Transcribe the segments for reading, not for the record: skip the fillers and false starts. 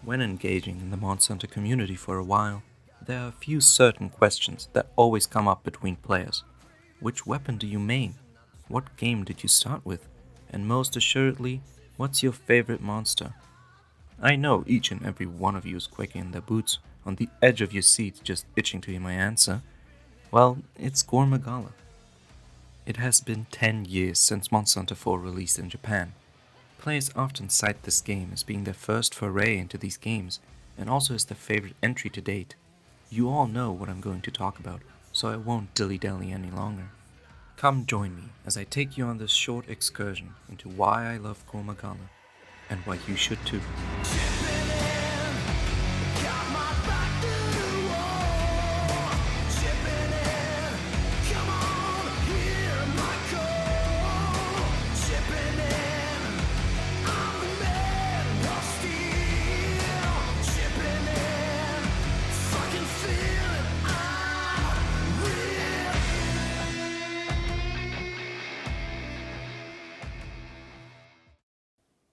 When engaging in the Monster Hunter community for a while, there are a few certain questions that always come up between players. Which weapon do you main? What game did you start with? And most assuredly, what's your favorite monster? I know each and every one of you is quaking in their boots, on the edge of your seat just itching to hear my answer. Well, it's Gore Magala. It has been 10 years since Monster Hunter 4 released in Japan. Players often cite this game as being their first foray into these games, and also as their favorite entry to date. You all know what I'm going to talk about, so I won't dilly-dally any longer. Come join me as I take you on this short excursion into why I love Gore Magala, and why you should too.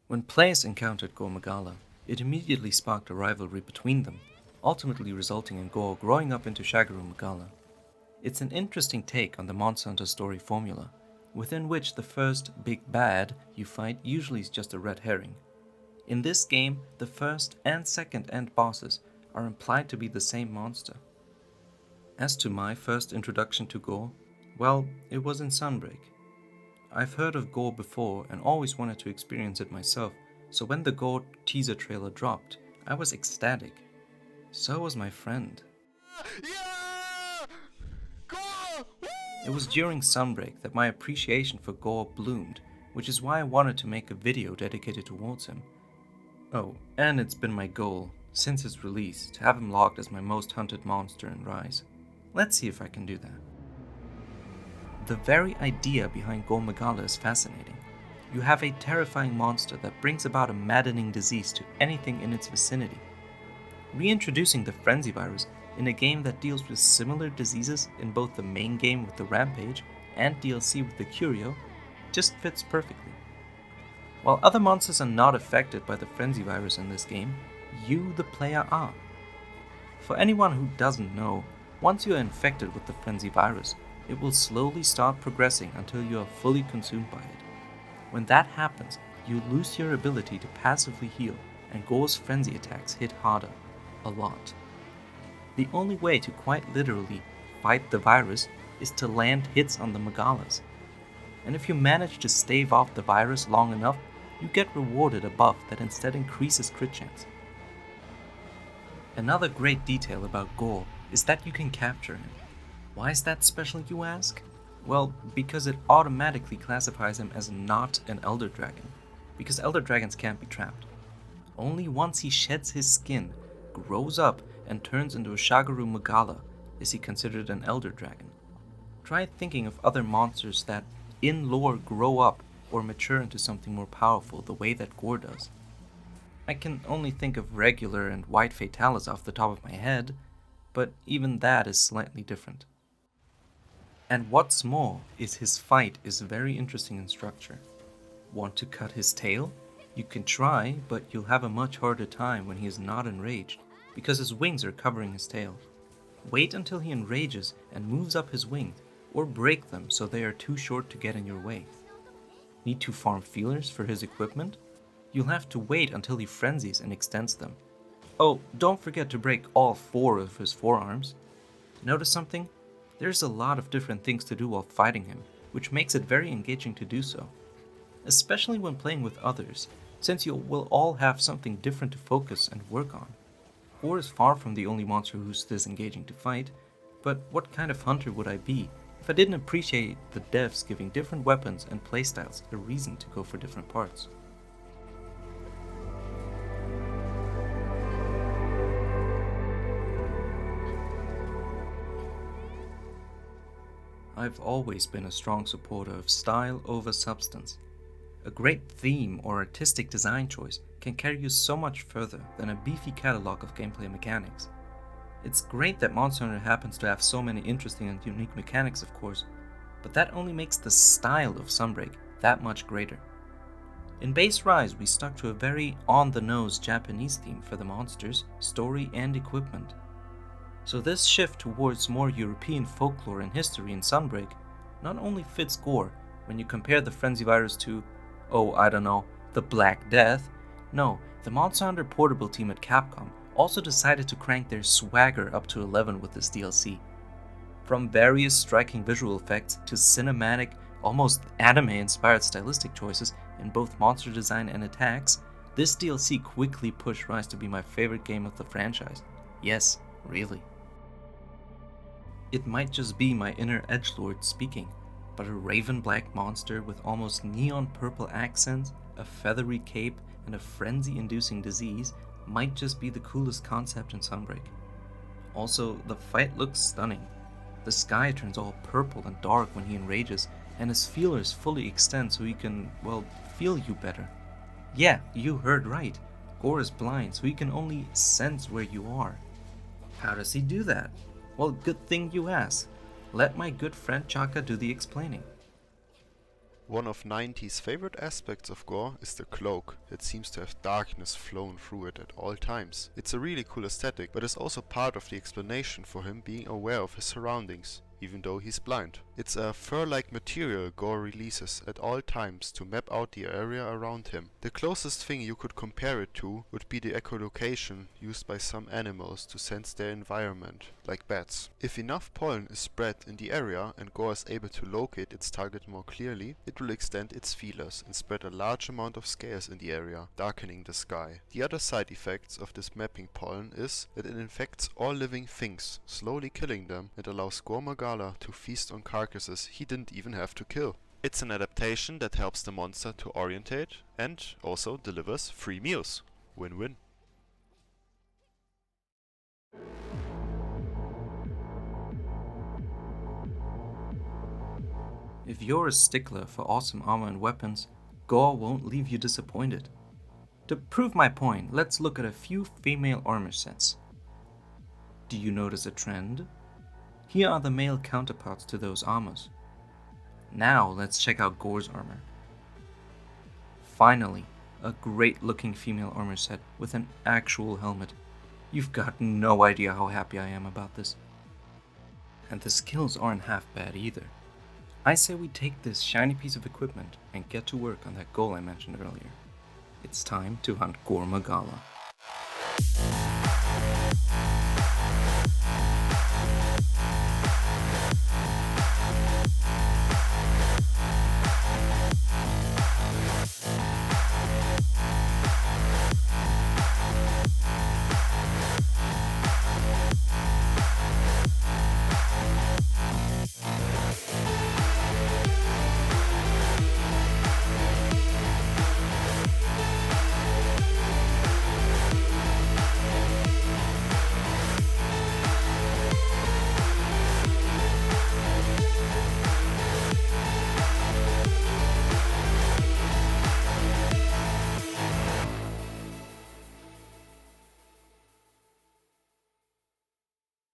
When players encountered Gore Magala, it immediately sparked a rivalry between them, ultimately resulting in Gore growing up into Tschaka Magala. It's an interesting take on the Monster Hunter story formula, within which the first big bad you fight usually is just a red herring. In this game, the first and second end bosses are implied to be the same monster. As to my first introduction to Gore, well, it was in Sunbreak. I've heard of Gore before and always wanted to experience it myself, so when the Gore teaser trailer dropped, I was ecstatic. So was my friend. Yeah! Gore! It was during Sunbreak that my appreciation for Gore bloomed, which is why I wanted to make a video dedicated towards him. Oh, and it's been my goal, since his release, to have him logged as my most hunted monster in Rise. Let's see if I can do that. The very idea behind Gore Magala is fascinating. You have a terrifying monster that brings about a maddening disease to anything in its vicinity. Reintroducing the Frenzy virus in a game that deals with similar diseases in both the main game with the Rampage and DLC with the Curio just fits perfectly. While other monsters are not affected by the Frenzy virus in this game, you, the player, are. For anyone who doesn't know, once you are infected with the Frenzy virus, it will slowly start progressing until you are fully consumed by it. When that happens, you lose your ability to passively heal, and Gore's frenzy attacks hit harder, a lot. The only way to quite literally fight the virus is to land hits on the Magalas. And if you manage to stave off the virus long enough, you get rewarded a buff that instead increases crit chance. Another great detail about Gore is that you can capture him. Why is that special, you ask? Well, because it automatically classifies him as not an Elder Dragon, because Elder Dragons can't be trapped. Only once he sheds his skin, grows up, and turns into a Shagaru Magala is he considered an Elder Dragon. Try thinking of other monsters that, in lore, grow up or mature into something more powerful the way that Gore does. I can only think of regular and white Fatalis off the top of my head, but even that is slightly different. And what's more is his fight is very interesting in structure. Want to cut his tail? You can try, but you'll have a much harder time when he is not enraged, because his wings are covering his tail. Wait until he enrages and moves up his wings, or break them so they are too short to get in your way. Need to farm feelers for his equipment? You'll have to wait until he frenzies and extends them. Oh, don't forget to break all 4 of his forearms. Notice something? There's a lot of different things to do while fighting him, which makes it very engaging to do so. Especially when playing with others, since you will all have something different to focus and work on. Gore is far from the only monster who's this engaging to fight, but what kind of hunter would I be if I didn't appreciate the devs giving different weapons and playstyles a reason to go for different parts? I've always been a strong supporter of style over substance. A great theme or artistic design choice can carry you so much further than a beefy catalog of gameplay mechanics. It's great that Monster Hunter happens to have so many interesting and unique mechanics, of course, but that only makes the style of Sunbreak that much greater. In Base Rise, we stuck to a very on-the-nose Japanese theme for the monsters, story, and equipment. So this shift towards more European folklore and history in Sunbreak not only fits Gore when you compare the Frenzy Virus to, oh, I don't know, the Black Death. No, the Monster Hunter Portable team at Capcom also decided to crank their swagger up to 11 with this DLC. From various striking visual effects to cinematic, almost anime-inspired stylistic choices in both monster design and attacks, this DLC quickly pushed Rise to be my favorite game of the franchise. Yes, really. It might just be my inner edgelord speaking, but a raven black monster with almost neon purple accents, a feathery cape, and a frenzy-inducing disease might just be the coolest concept in Sunbreak. Also, the fight looks stunning. The sky turns all purple and dark when he enrages, and his feelers fully extend so he can, well, feel you better. Yeah, you heard right. Gore is blind, so he can only sense where you are. How does he do that? Well, good thing you ask. Let my good friend Tschaka do the explaining. One of 90's favorite aspects of Gore is the cloak. It seems to have darkness flowing through it at all times. It's a really cool aesthetic, but is also part of the explanation for him being aware of his surroundings, even though he's blind. It's a fur-like material Gore releases at all times to map out the area around him. The closest thing you could compare it to would be the echolocation used by some animals to sense their environment, like bats. If enough pollen is spread in the area and Gore is able to locate its target more clearly, it will extend its feelers and spread a large amount of scales in the area, darkening the sky. The other side effects of this mapping pollen is that it infects all living things, slowly killing them, and allows Gore Magala to feast on carcasses he didn't even have to kill. It's an adaptation that helps the monster to orientate and also delivers free meals. Win-win. If you're a stickler for awesome armor and weapons, Gore won't leave you disappointed. To prove my point, let's look at a few female armor sets. Do you notice a trend? Here are the male counterparts to those armors. Now let's check out Gore's armor. Finally, a great looking female armor set with an actual helmet. You've got no idea how happy I am about this. And the skills aren't half bad either. I say we take this shiny piece of equipment and get to work on that goal I mentioned earlier. It's time to hunt Gore Magala.